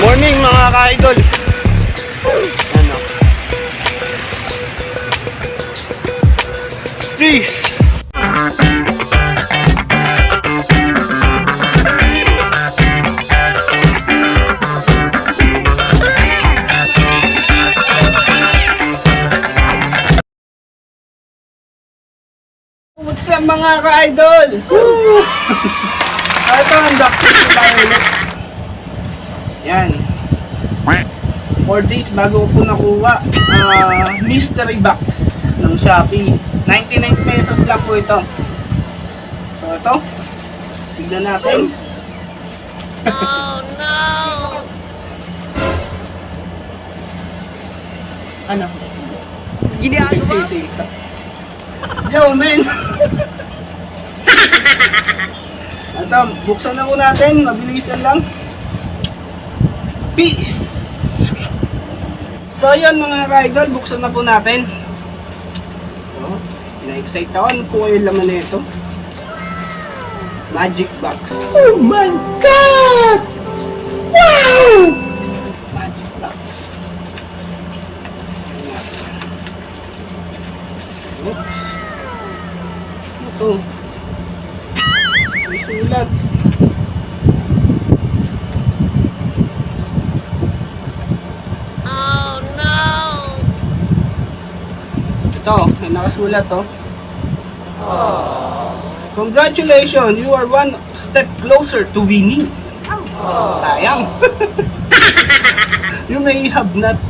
Morning mga ka-idol. Ano? Peace. What's up mga ka-idol? Ito ang unboxing tayo ulit. Yan. 4 days bago ko po nakuha mystery box ng Shopee. 99 pesos lang po ito. So ito, tignan natin. Oh no! Ano? Ginagawa? Si. Yo, man! Ito, buksan na po natin. Mabilisan lang. Peace! So, yun mga ka-idol. Buksan na po natin. So, na-excite ako. Ano po yung laman na ito? Magic box. Oh my God! Wow! Magic box. Oops. Ito. May sulat. Oh no! Ito, may nakasulat to. Congratulations, you are one step closer to winning. Sayang. You may have not.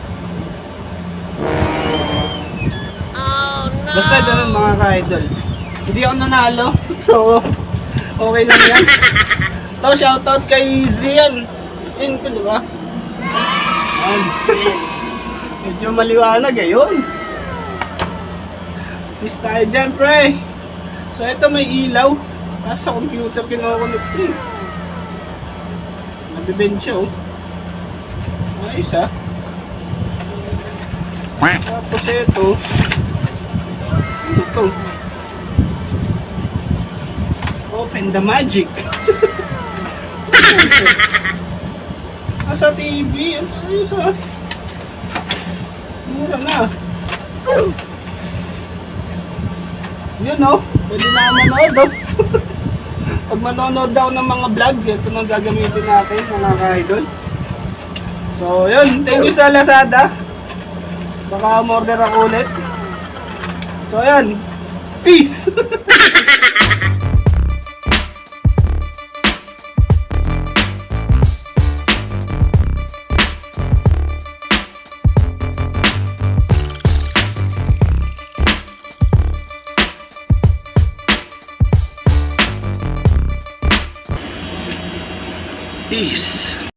Oh no! Basta ganun mga ka-idol. Hindi ako nanalo. So, okay lang yan. Ito, shoutout kay Zian. Sin ko, di ba? Yan, Sin. Medyo maliwanag eh, yun. Miss tayo dyan, pre. So, ito may ilaw. Tapos sa computer kinokonect eh. Nabibensya, oh. Ayos, ah. Tapos ito. Ito. Open the magic. Sa TV. Ayos, ah. Mura na. Yun, oh. Pwede na manood, oh. Pag manonood daw ng mga vlog, ito nang gagamitin natin, mga ka-idol. So, yun. Thank you sa Lazada. Baka umorder ako ulit. So, yun. Peace! Peace.